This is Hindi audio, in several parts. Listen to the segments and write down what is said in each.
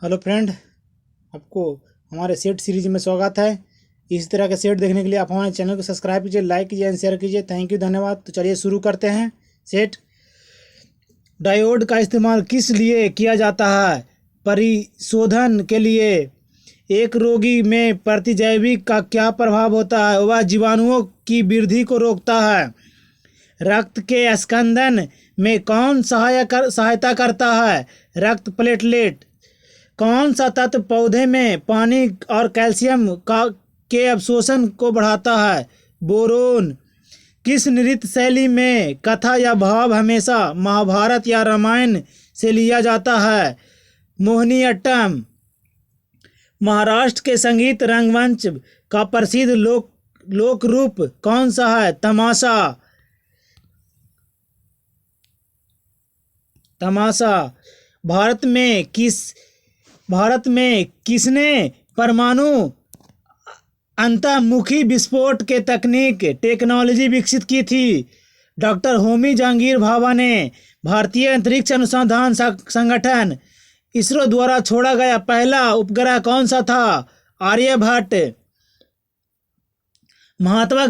हेलो फ्रेंड, आपको हमारे सेट सीरीज में स्वागत है। इस तरह के सेट देखने के लिए आप हमारे चैनल को सब्सक्राइब कीजिए, लाइक कीजिए एंड शेयर कीजिए। थैंक यू, धन्यवाद। तो चलिए शुरू करते हैं। सेट डायोड का इस्तेमाल किस लिए किया जाता है? परिशोधन के लिए। एक रोगी में प्रतिजैविक का क्या प्रभाव होता है? वह जीवाणुओं की वृद्धि को रोकता है। रक्त के स्कंदन में कौन सहायता करता है? रक्त प्लेटलेट। कौन सा तत्व पौधे में पानी और कैल्शियम के अवशोषण को बढ़ाता है? बोरोन। किस नृत्य शैली में कथा या भाव हमेशा महाभारत या रामायण से लिया जाता है? मोहिनीअट्टम। महाराष्ट्र के संगीत रंगमंच का प्रसिद्ध लोक रूप कौन सा है? तमाशा। तमाशा। भारत में किसने परमाणु अंतर्मुखी विस्फोट के टेक्नोलॉजी विकसित की थी? डॉक्टर होमी जहांगीर भाभा ने। भारतीय अंतरिक्ष अनुसंधान संगठन इसरो द्वारा छोड़ा गया पहला उपग्रह कौन सा था? आर्यभट्ट। महात्मा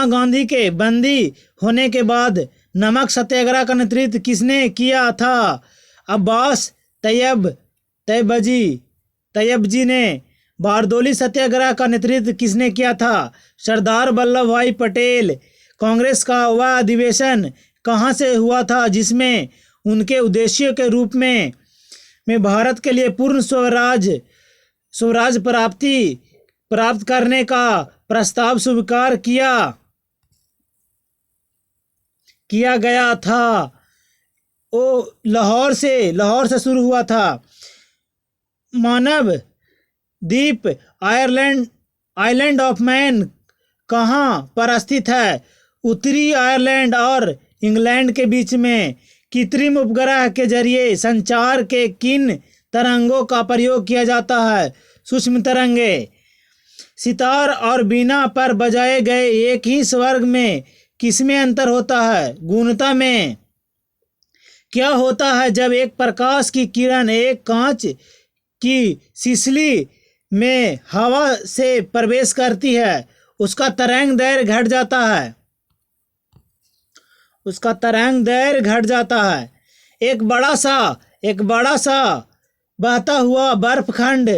गांधी के बंदी होने के बाद नमक सत्याग्रह का नेतृत्व किसने किया था? अब्बास तैयबजी ने। बारदोली सत्याग्रह का नेतृत्व किसने किया था? सरदार वल्लभ भाई पटेल। कांग्रेस का वह अधिवेशन कहाँ से हुआ था जिसमें उनके उद्देश्यों के रूप में भारत के लिए पूर्ण स्वराज प्राप्त करने का प्रस्ताव स्वीकार किया गया था? वो लाहौर से शुरू हुआ था। मानव द्वीप आइलैंड ऑफ मैन कहाँ पर स्थित है? उत्तरी आयरलैंड और इंग्लैंड के बीच में। कृत्रिम उपग्रह के जरिए संचार के किन तरंगों का प्रयोग किया जाता है? सूक्ष्म तरंगे। सितार और बीना पर बजाए गए एक ही स्वर में किसमें अंतर होता है? गुणता में। क्या होता है जब एक प्रकाश की किरण एक कांच की सिसली में हवा से प्रवेश करती है? उसका तरंग दैर्घ्य घट जाता है। एक बड़ा सा बहता हुआ बर्फखंड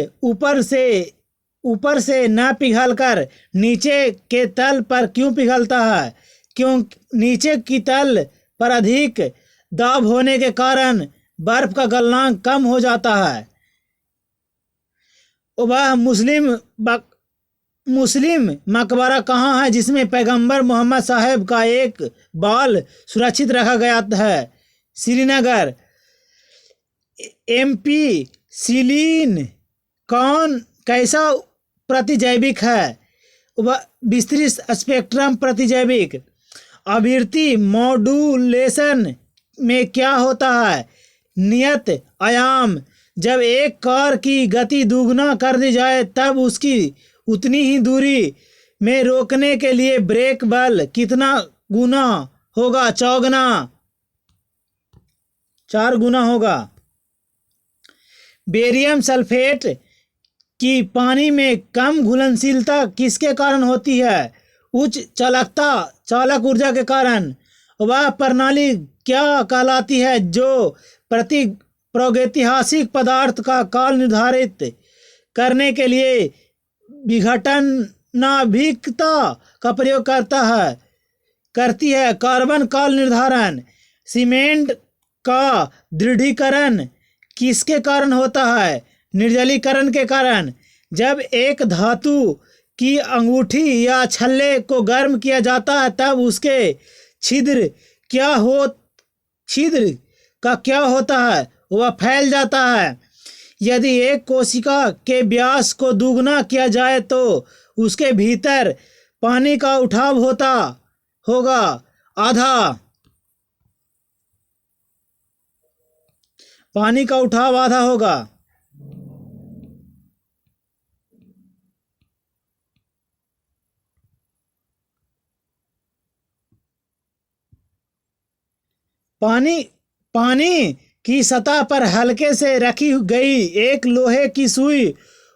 ऊपर से न पिघलकर नीचे के तल पर क्यों पिघलता है? क्यों नीचे की तल पर अधिक दाब होने के कारण बर्फ का गलनांक कम हो जाता है। वह मुस्लिम मकबरा कहाँ है जिसमें पैगंबर मोहम्मद साहब का एक बाल सुरक्षित रखा गया है? श्रीनगर। एम्पीसिलिन कैसा प्रतिजैविक है? वह विस्तृत स्पेक्ट्रम प्रतिजैविक। आवृत्ति मॉड्यूलेशन में क्या होता है? नियत आयाम। जब एक कार की गति दोगुना कर दी जाए तब उसकी उतनी ही दूरी में रोकने के लिए ब्रेक बल कितना गुना होगा? 4 गुना होगा। बेरियम सल्फेट की पानी में कम घुलनशीलता किसके कारण होती है? उच्च चालक ऊर्जा के कारण। वह प्रणाली क्या कहलाती है जो प्रागैतिहासिक पदार्थ का काल निर्धारित करने के लिए विघटनाभिक्रिया का प्रयोग करती है? कार्बन काल निर्धारण। सीमेंट का दृढ़ीकरण किसके कारण होता है? निर्जलीकरण के कारण। जब एक धातु की अंगूठी या छल्ले को गर्म किया जाता है तब उसके छिद्र का क्या होता है? वह फैल जाता है। यदि एक कोशिका के व्यास को दुगना किया जाए तो उसके भीतर पानी का उठाव होगा आधा। पानी का उठाव आधा होगा। पानी की सतह पर हल्के से रखी गई एक लोहे की सुई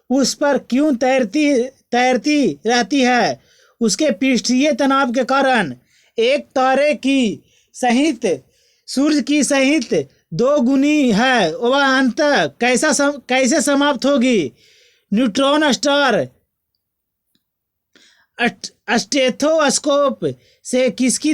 उस पर क्यों तैरती रहती है? उसके पृष्ठीय तनाव के कारण। एक तारे की सहित सूर्य की सहित दो गुनी है, वह अंततः कैसे समाप्त होगी? न्यूट्रॉन स्टार स्टेथोस्कोप से किसकी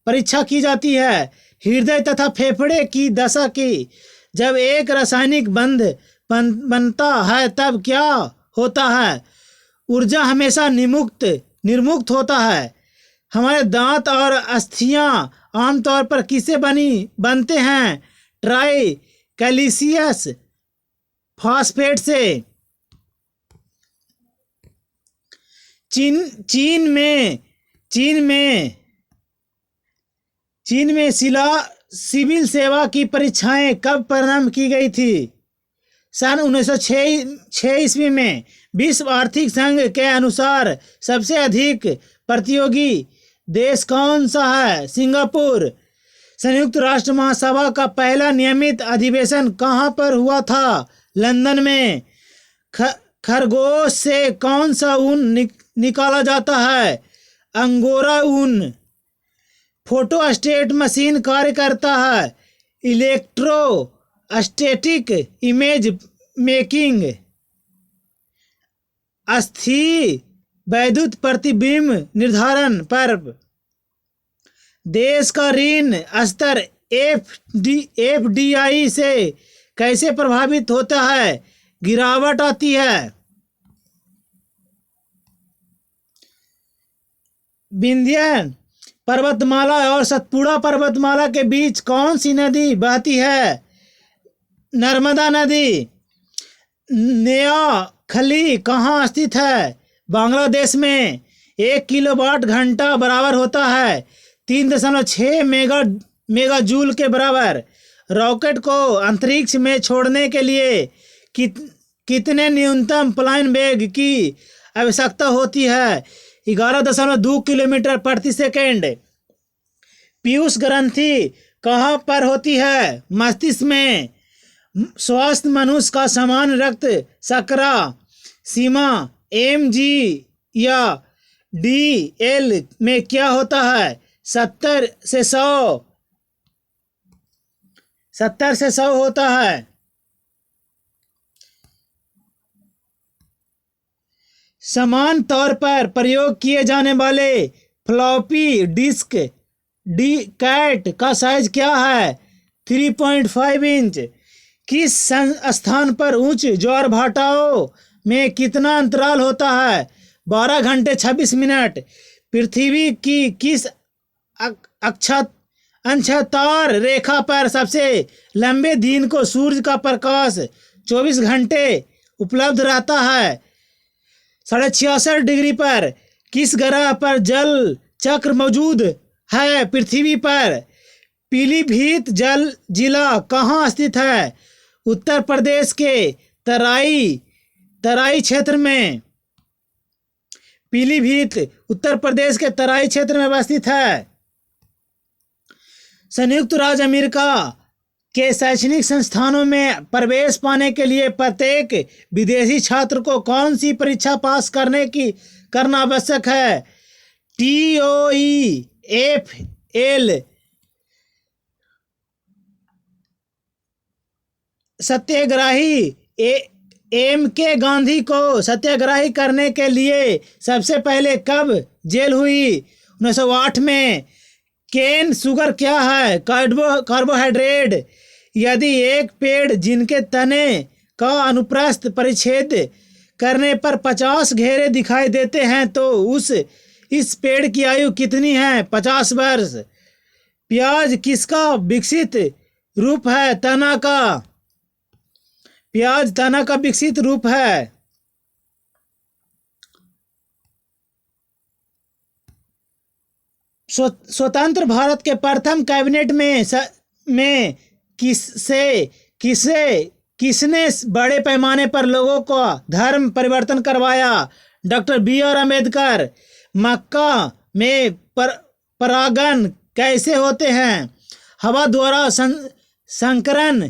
परीक्षा की जाती है? हृदय तथा फेफड़े की दशा की। जब एक रासायनिक बनता है तब क्या होता है? ऊर्जा हमेशा निर्मुक्त होता है। हमारे दांत और अस्थियां आमतौर पर किससे बनते हैं? ट्राई कैल्शियस फॉस्फेट से। चीन में सिविल सेवा की परीक्षाएं कब प्रारंभ की गई थी? सन 1906 ईस्वी में। विश्व आर्थिक संघ के अनुसार सबसे अधिक प्रतियोगी देश कौन सा है? सिंगापुर। संयुक्त राष्ट्र महासभा का पहला नियमित अधिवेशन कहाँ पर हुआ था? लंदन में। खरगोश से कौन सा ऊन निकाला जाता है? अंगोरा ऊन। फोटोस्टेट मशीन कार्य करता है इलेक्ट्रोस्टैटिक इमेज मेकिंग। अस्थि वैद्युत प्रतिबिंब निर्धारण पर देश का ऋण स्तर एफडीआई से कैसे प्रभावित होता है? गिरावट आती है। विंध्य पर्वतमाला और सतपुड़ा पर्वतमाला के बीच कौन सी नदी बहती है? नर्मदा नदी। नयाखली कहाँ स्थित है? बांग्लादेश में। 1 किलोवाट घंटा बराबर होता है 3.6 मेगाजूल के बराबर। रॉकेट को अंतरिक्ष में छोड़ने के लिए कितने न्यूनतम पलायन वेग की आवश्यकता होती है? 11.2 किलोमीटर प्रति सेकेंड। पीयूष ग्रंथि कहाँ पर होती है? मस्तिष्क में। स्वस्थ मनुष्य का सामान्य रक्त शर्करा सीमा mg या dl में क्या होता है? 70 से 100 होता है। समान तौर पर प्रयोग किए जाने वाले फ्लॉपी डिस्क कैट का साइज क्या है? 3.5 इंच। किस स्थान पर उच्च ज्वार-भाटाओं में कितना अंतराल होता है? 12 घंटे 26 मिनट। पृथ्वी की किस अंशतार रेखा पर सबसे लंबे दिन को सूर्य का प्रकाश 24 घंटे उपलब्ध रहता है? 66.5 डिग्री पर। किस ग्रह पर जल चक्र मौजूद है? पृथ्वी पर। पीलीभीत जिला कहाँ स्थित है? उत्तर प्रदेश के तराई क्षेत्र में। पीलीभीत उत्तर प्रदेश के तराई क्षेत्र में अवस्थित है। संयुक्त राज्य अमेरिका के शैक्षणिक संस्थानों में प्रवेश पाने के लिए प्रत्येक विदेशी छात्र को कौन सी परीक्षा पास करना आवश्यक है? TOEFL। सत्याग्रही MK गांधी को सत्याग्रही करने के लिए सबसे पहले कब जेल हुई? 1908 में। केन शुगर क्या है? कार्बोहाइड्रेट। यदि एक पेड़ जिनके तने का अनुप्रस्थ परिच्छेद करने पर 50 घेरे दिखाई देते हैं तो इस पेड़ की आयु कितनी है? 50 वर्ष। प्याज किसका विकसित रूप है? तना का। प्याज तना का विकसित रूप है। स्वतंत्र भारत के प्रथम कैबिनेट में किसने बड़े पैमाने पर लोगों का धर्म परिवर्तन करवाया? Doctor BR Ambedkar. मक्का में परागण कैसे होते हैं? हवा द्वारा संकरन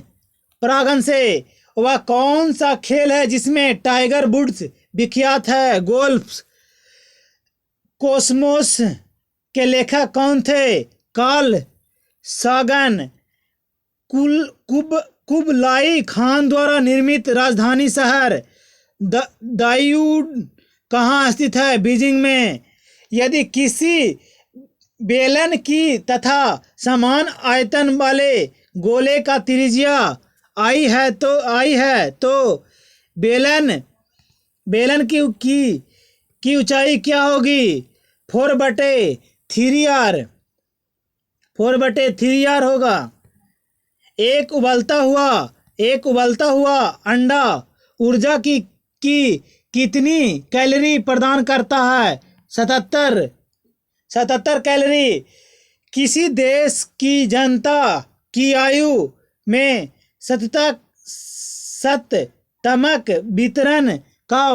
परागन से। वह कौन सा खेल है जिसमें टाइगर वुड्स विख्यात है? गोल्फ। कोस्मोस के लेखक कौन थे? कार्ल सागन। कुबलाई खान द्वारा निर्मित राजधानी शहर दायूड कहाँ स्थित है? बीजिंग में। यदि किसी बेलन की तथा समान आयतन वाले गोले का त्रिज्या आई है तो बेलन की ऊंचाई क्या होगी? 4/3R होगा। एक उबलता हुआ अंडा ऊर्जा की कितनी कैलोरी प्रदान करता है? 77 कैलोरी। किसी देश की जनता की आयु में शततमक वितरण का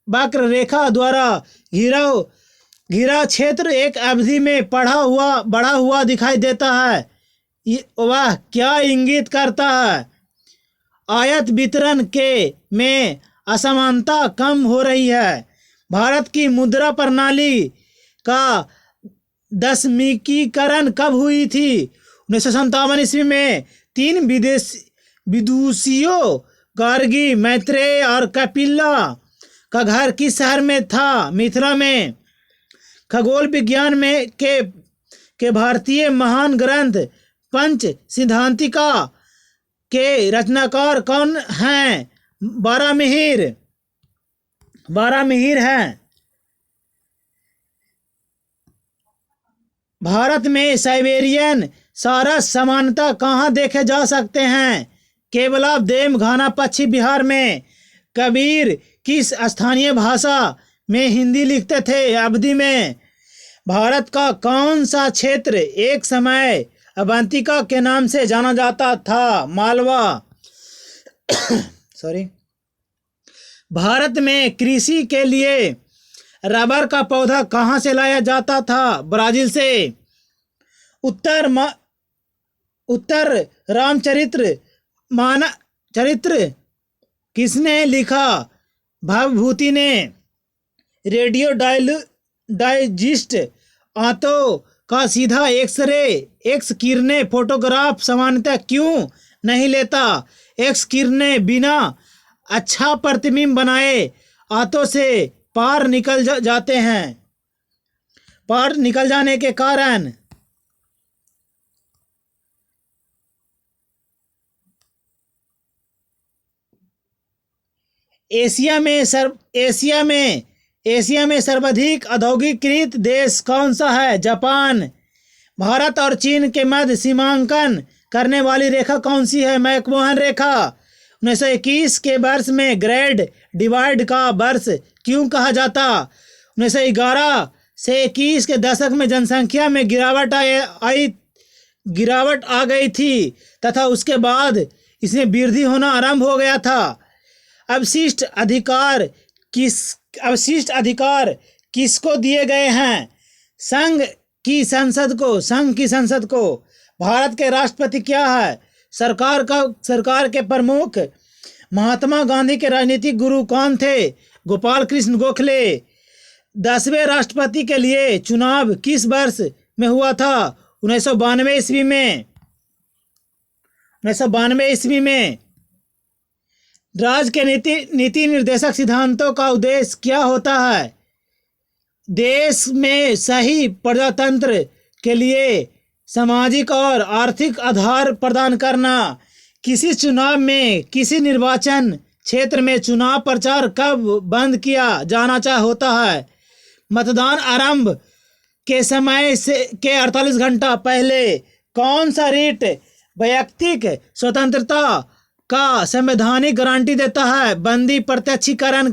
वक्र रेखा द्वारा घिरा क्षेत्र एक अवधि में बढ़ा हुआ दिखाई देता है। वह क्या इंगित करता है? आयत वितरण में असमानता कम हो रही है। भारत की मुद्रा प्रणाली का दशमीकीकरण कब हुई थी? 1957 ईस्वी में। 3 विदुषियों गार्गी, मैत्रेय और कपिला का घर किस शहर में था? मिथिला में। खगोल विज्ञान में के भारतीय महान ग्रंथ पंच सिद्धांतिका के रचनाकार कौन हैं? बारहमिहिर हैं। भारत में साइबेरियन सारस सामान्यतः कहाँ देखे जा सकते हैं? केवलादेव घाना पश्चिम बिहार में। कबीर किस स्थानीय भाषा में हिंदी लिखते थे? अवधी में। भारत का कौन सा क्षेत्र एक समय अवंतिका के नाम से जाना जाता था? मालवा। भारत में कृषि के लिए रबर का पौधा कहाँ से लाया जाता था? ब्राजील से। उत्तर रामचरित्र चरित्र किसने लिखा? भवभूति ने। रेडियो डाइजेस्ट आंतों का सीधा एक्स किरणें फोटोग्राफ सामान्यतः क्यों नहीं लेता? एक्स किरणें बिना अच्छा प्रतिबिंब बनाए आंतों से पार निकल जाते हैं। पार निकल जाने के कारण एशिया में सर्वाधिक औद्योगिकीकृत देश कौन सा है? जापान। भारत और चीन के मध्य सीमांकन करने वाली रेखा कौन सी है? मैकमोहन रेखा। 1921 के वर्ष में ग्रेट डिवाइड का वर्ष क्यों कहा जाता? 1911 से 21 के दशक में जनसंख्या में गिरावट आ गई थी तथा उसके बाद इसमें वृद्धि होना आरंभ हो गया था। अवशिष्ट अधिकार किसको दिए गए हैं? संघ की संसद को। भारत के राष्ट्रपति क्या है? सरकार के प्रमुख। महात्मा गांधी के राजनीतिक गुरु कौन थे? गोपाल कृष्ण गोखले। 10वें राष्ट्रपति के लिए चुनाव किस वर्ष में हुआ था? 1992 ईस्वी में। 1992 ईस्वी में। राज्य के नीति निर्देशक सिद्धांतों का उद्देश्य क्या होता है? देश में सही प्रजातंत्र के लिए सामाजिक और आर्थिक आधार प्रदान करना। किसी चुनाव में किसी निर्वाचन क्षेत्र में चुनाव प्रचार कब बंद किया जाना होता है? मतदान आरंभ के समय के 48 घंटा पहले। कौन सा रिट वैयक्तिक स्वतंत्रता का संवैधानिक गारंटी देता है? बंदी प्रत्यक्षीकरण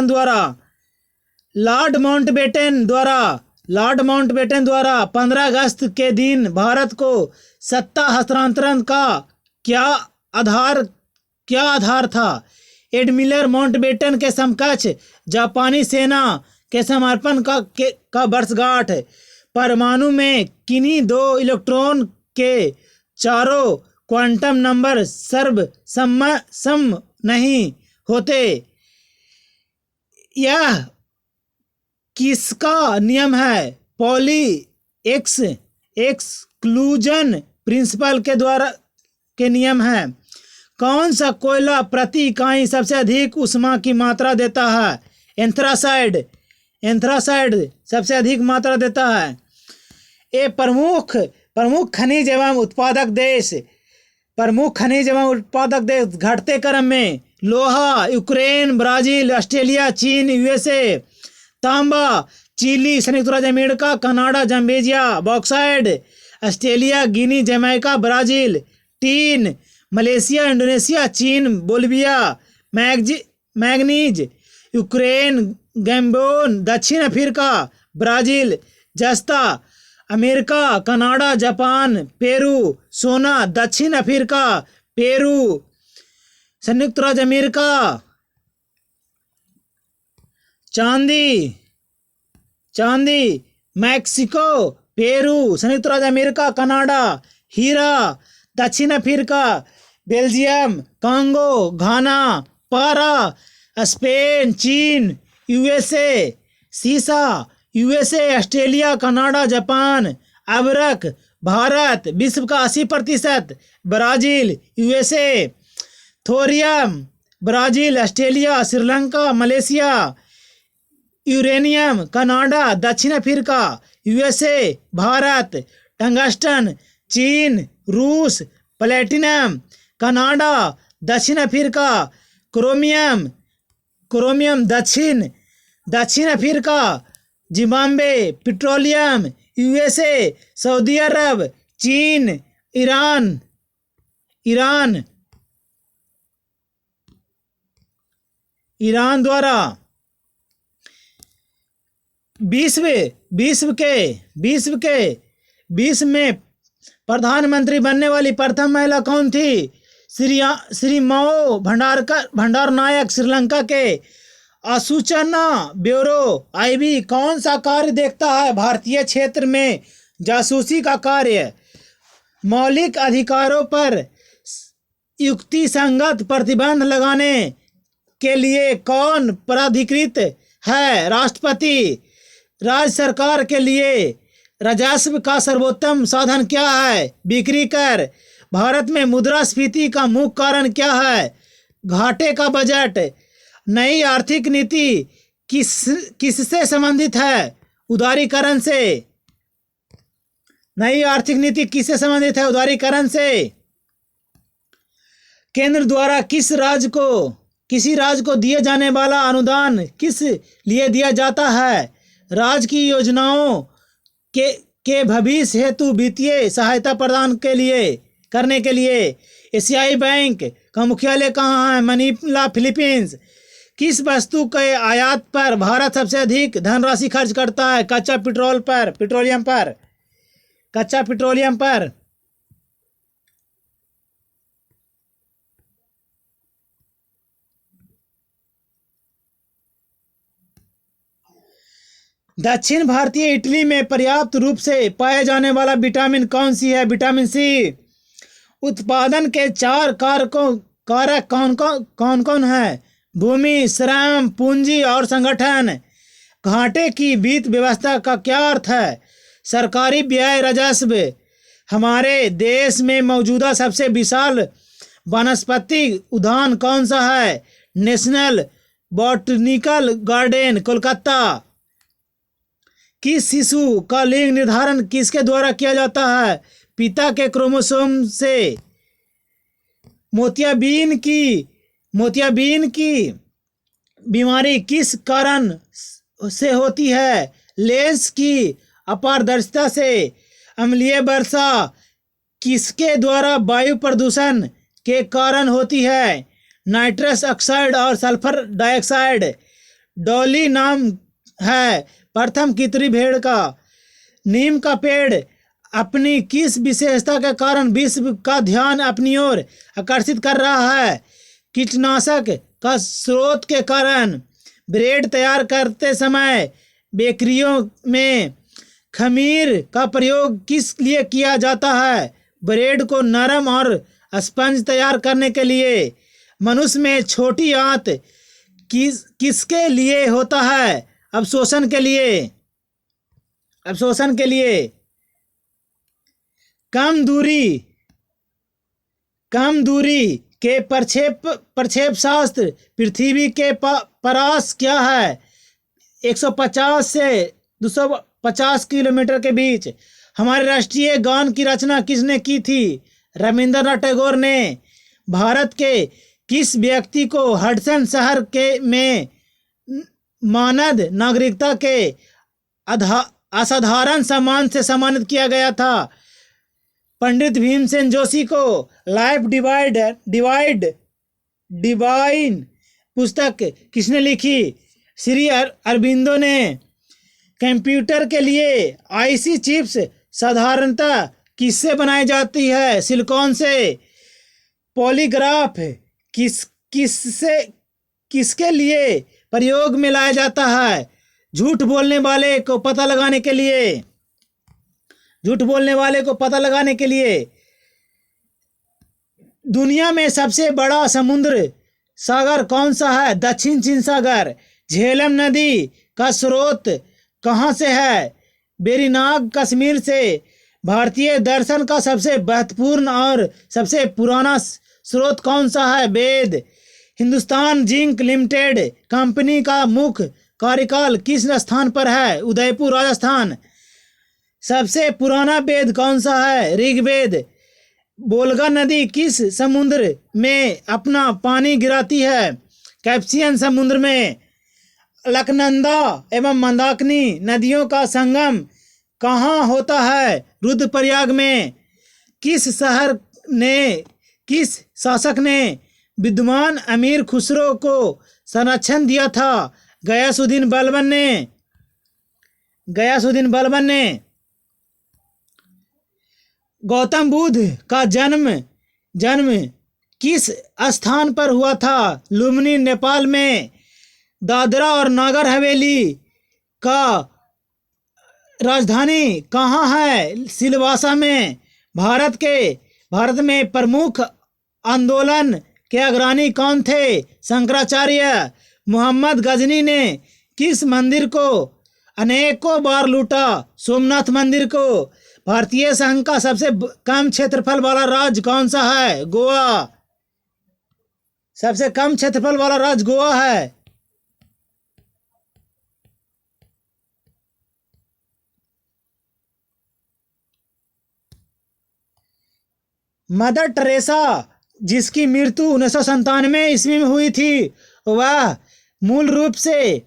द्वारा। लॉर्ड माउंटबेटन द्वारा 15 अगस्त के दिन भारत को सत्ता हस्तांतरण का क्या आधार था? एडमिरल माउंटबेटन के समकक्ष जापानी सेना के समर्पण का वर्षगांठ। परमाणु में किन्हीं दो इलेक्ट्रॉन के चारों क्वांटम नंबर सर्वसम नहीं होते। यह किसका नियम है? पॉली एक्सक्लूजन प्रिंसिपल के द्वारा के नियम है। कौन सा कोयला प्रति इकाई सबसे अधिक ऊष्मा की मात्रा देता है? एंथ्रासाइड सबसे अधिक मात्रा देता है। ये प्रमुख खनिज एवं उत्पादक देश घटते क्रम में लोहा यूक्रेन, ब्राजील, ऑस्ट्रेलिया, चीन, यूएसए। तांबा चिली, संयुक्त राज्य America, Canada, Zambia. Bauxite Australia, Guinea, Jamaica, Brazil. Tin Malaysia, Indonesia, चीन, बोलिविया। मैग्नीज यूक्रेन, गैम्बोन, दक्षिण अफ्रीका, ब्राजील। जस्ता अमेरिका, कनाडा, जापान, पेरू। सोना दक्षिण अफ्रीका, पेरू, संयुक्त राज्य अमेरिका। चांदी मैक्सिको, पेरू, संयुक्त राज्य अमेरिका, कनाडा। हीरा दक्षिण अफ्रीका, बेल्जियम, कांगो, घाना। पारा स्पेन, चीन, यूएसए। सीसा यूएसए, ऑस्ट्रेलिया, कनाडा, जापान। अबरक भारत, विश्व का 80%। Brazil, USA. Thorium Brazil, Australia, Sri Lanka, Malaysia. Uranium Canada, दक्षिण अफ्रीका, यूएसए, भारत। टंगस्टन चीन, रूस। प्लेटिनम कनाडा, दक्षिण अफ्रीका। क्रोमियम दक्षिण Africa, Zimbabwe. Petroleum USA, Saudi Arab, चीन, ईरान द्वारा विश्व में प्रधानमंत्री बनने वाली प्रथम महिला कौन थी? श्री मौ भंडार नायक। श्रीलंका के सूचना ब्यूरो आईबी कौन सा कार्य देखता है? भारतीय क्षेत्र में जासूसी का कार्य। मौलिक अधिकारों पर युक्तिसंगत प्रतिबंध लगाने के लिए कौन प्राधिकृत है? राष्ट्रपति। राज्य सरकार के लिए राजस्व का सर्वोत्तम साधन क्या है? बिक्री कर। भारत में मुद्रास्फीति का मुख्य कारण क्या है? घाटे का बजट। नई आर्थिक नीति किससे संबंधित है? उदारीकरण से। नई आर्थिक नीति किससे संबंधित है? उदारीकरण से। केंद्र द्वारा किसी राज्य को दिए जाने वाला अनुदान किस लिए दिया जाता है? राज्य की योजनाओं के भविष्य हेतु वित्तीय सहायता प्रदान करने के लिए। एशियाई बैंक का मुख्यालय कहाँ है? Manila, Philippines. किस वस्तु के आयात पर भारत सबसे अधिक धनराशि खर्च करता है? कच्चा पेट्रोलियम पर। दक्षिण भारतीय इटली में पर्याप्त रूप से पाए जाने वाला विटामिन कौन सी है? Vitamin C. उत्पादन के 4 कारक कौन कौन है? भूमि, श्रम, पूंजी और संगठन। घाटे की वित्त व्यवस्था का क्या अर्थ है? सरकारी व्यय राजस्व। हमारे देश में मौजूदा सबसे विशाल वनस्पति उद्यान कौन सा है? National botanical garden, Kolkata. किस शिशु का लिंग निर्धारण किसके द्वारा किया जाता है? पिता के क्रोमोसोम से। मोतियाबिंद की बीमारी किस कारण से होती है? लेंस की अपारदर्शिता से। अम्लीय वर्षा किसके द्वारा वायु प्रदूषण के कारण होती है? नाइट्रस ऑक्साइड और सल्फर डाइऑक्साइड। डॉली नाम है प्रथम कितनी भेड़ का? नीम का पेड़ अपनी किस विशेषता के कारण विश्व का ध्यान अपनी ओर आकर्षित कर रहा है? कीटनाशक का स्रोत के कारण। ब्रेड तैयार करते समय बेकरियों में खमीर का प्रयोग किस लिए किया जाता है? ब्रेड को नरम और स्पंज तैयार करने के लिए। मनुष्य में छोटी आंत किसके लिए होता है? अवशोषण के लिए। अवशोषण के लिए। कम दूरी के प्रक्षेप शास्त्र पृथ्वी के पास क्या है? 150 से 250 किलोमीटर के बीच। हमारे राष्ट्रीय गान की रचना किसने की थी? रविंद्रनाथ टैगोर ने। भारत के किस व्यक्ति को हडसन शहर में मानद नागरिकता के असाधारण सम्मान से सम्मानित किया गया था? पंडित भीमसेन जोशी को लाइफ डिवाइन पुस्तक किसने लिखी? श्री अरबिंदो ने। कंप्यूटर के लिए आईसी चिप्स साधारणतः किससे बनाई जाती है? सिलिकॉन से। पॉलीग्राफ किसके लिए प्रयोग में लाया जाता है? झूठ बोलने वाले को पता लगाने के लिए। झूठ बोलने वाले को पता लगाने के लिए। दुनिया में सबसे बड़ा समुद्र सागर कौन सा है? दक्षिण चीन सागर। झेलम नदी का स्रोत कहाँ से है? वेरीनाग कश्मीर से। भारतीय दर्शन का सबसे महत्वपूर्ण और सबसे पुराना स्रोत कौन सा है? वेद। हिंदुस्तान जिंक लिमिटेड कंपनी का मुख्य कार्यकाल किस स्थान पर है? उदयपुर राजस्थान। सबसे पुराना वेद कौन सा है? ऋग्वेद। वोल्गा नदी किस समुद्र में अपना पानी गिराती है? कैस्पियन समुद्र में। अलकनंदा एवं मंदाकिनी नदियों का संगम कहाँ होता है? रुद्रप्रयाग में। किस शासक ने विद्वान अमीर खुसरो को संरक्षण दिया था? गयासुद्दीन बलबन ने। गौतम बुद्ध का जन्म किस स्थान पर हुआ था? लुम्बिनी नेपाल में। दादरा और नगर हवेली का राजधानी कहाँ है? सिलवासा में। भारत में प्रमुख आंदोलन के अग्रणी कौन थे? शंकराचार्य। मोहम्मद गजनी ने किस मंदिर को अनेकों बार लूटा? सोमनाथ मंदिर को। भारतीय संघ का सबसे कम क्षेत्रफल वाला राज्य कौन सा है? गोवा। सबसे कम क्षेत्रफल वाला राज्य गोवा है। मदर टेरेसा जिसकी मृत्यु 1997 ईस्वी में हुई थी, वह मूल रूप से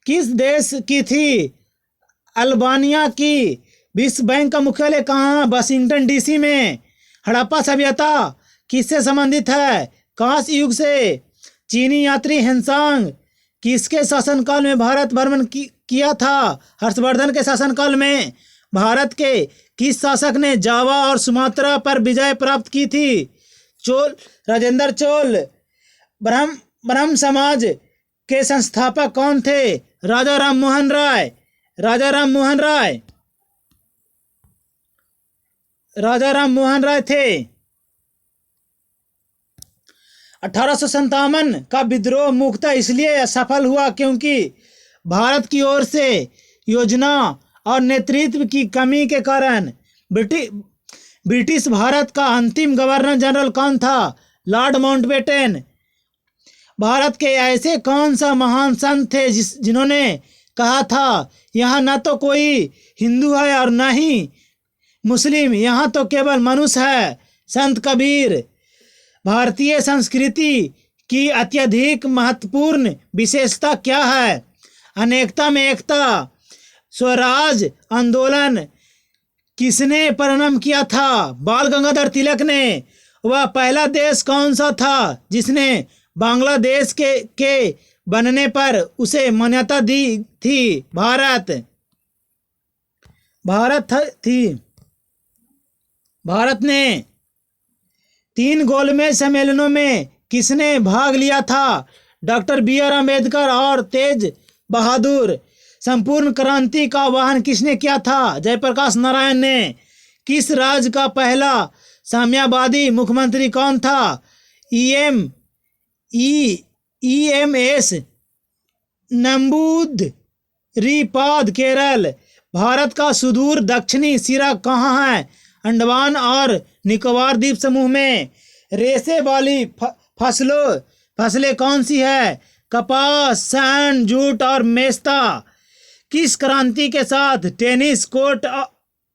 किस देश की थी? अल्बानिया की। विश्व बैंक का मुख्यालय कहाँ? वाशिंगटन डीसी में। हड़प्पा सभ्यता किससे संबंधित है? कांस्य युग से। चीनी यात्री हेनसांग किसके शासनकाल में भारत भ्रमण किया था? हर्षवर्धन के शासनकाल में। भारत के किस शासक ने जावा और सुमात्रा पर विजय प्राप्त की थी? राजेंद्र चोल। ब्रह्म समाज के संस्थापक कौन थे? राजा राम मोहन राय थे। 1857 का विद्रोह मुख्यतः इसलिए सफल हुआ क्योंकि भारत की ओर से योजना और नेतृत्व की कमी के कारण। ब्रिटिश भारत का अंतिम गवर्नर जनरल कौन था? Lord Mountbatten. भारत के ऐसे कौन सा महान संत थे जिन्होंने कहा था, यहाँ न तो कोई हिंदू है और न ही मुस्लिम, यहाँ तो केवल मनुष्य है? संत कबीर। भारतीय संस्कृति की अत्यधिक महत्वपूर्ण विशेषता क्या है? अनेकता में एकता। स्वराज आंदोलन किसने प्रारंभ किया था? बाल गंगाधर तिलक ने। वह पहला देश कौन सा था जिसने बांग्लादेश के बनने पर उसे मान्यता दी थी? भारत ने 3 गोलमेज सम्मेलनों में किसने भाग लिया था? Doctor B R. अम्बेडकर और तेज बहादुर। संपूर्ण क्रांति का आह्वान किसने किया था? जयप्रकाश नारायण ने। किस राज्य का पहला साम्यवादी मुख्यमंत्री कौन था? EMS नंबूदरीपाद, केरल। भारत का सुदूर दक्षिणी सिरा कहाँ है? अंडमान और निकोबार द्वीप समूह में। रेशे वाली फसलें कौन सी है? कपास, सन, जूट और मेस्ता। किस क्रांति के साथ टेनिस कोर्ट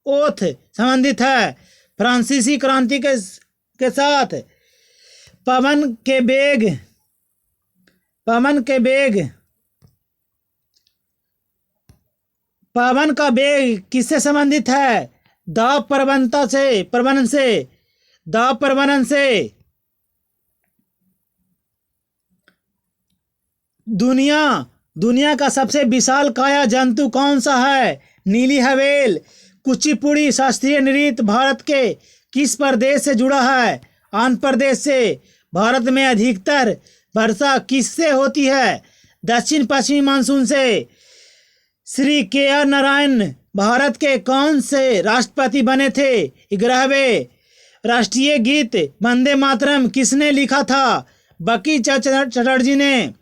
ओथ संबंधित है? फ्रांसीसी क्रांति के साथ। पवन का वेग किससे संबंधित है? दाब प्रवणन से। दुनिया का सबसे विशाल काया जंतु कौन सा है? नीली हवेल। कुचिपुड़ी शास्त्रीय नृत्य भारत के किस प्रदेश से जुड़ा है? आंध्र प्रदेश से। भारत में अधिकतर वर्षा किससे होती है? दक्षिण पश्चिमी मानसून से। श्री के.आर. नारायण भारत के कौन से राष्ट्रपति बने थे? 11वें। राष्ट्रीय गीत वंदे मातरम किसने लिखा था? बंकिम चंद्र चटर्जी ने।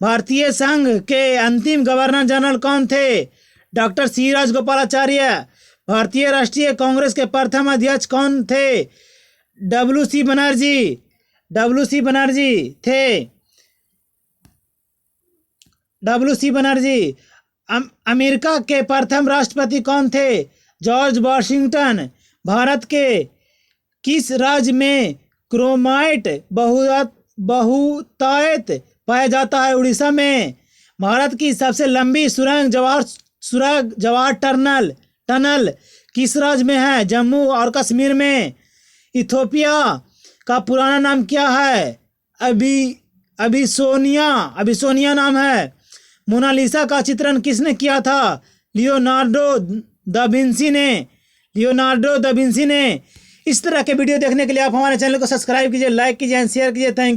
भारतीय संघ के अंतिम गवर्नर जनरल कौन थे? Doctor C Rajagopalachari. भारतीय राष्ट्रीय कांग्रेस के प्रथम अध्यक्ष कौन थे? डब्ल्यू.सी. बनर्जी। अमेरिका के प्रथम राष्ट्रपति कौन थे? George Washington. भारत के किस राज्य में क्रोमाइट बहुतायत पाया जाता है? उड़ीसा में। भारत की सबसे लंबी सुरंग जवाहर टनल किस राज्य में है? जम्मू और कश्मीर में। इथियोपिया का पुराना नाम क्या है? अबिसोनिया नाम है। मोनालिसा का चित्रण किसने किया था? लियोनार्डो दा विंसी ने। इस तरह के वीडियो देखने के लिए आप हमारे चैनल को सब्सक्राइब कीजिए, लाइक कीजिए एंड शेयर कीजिए। थैंक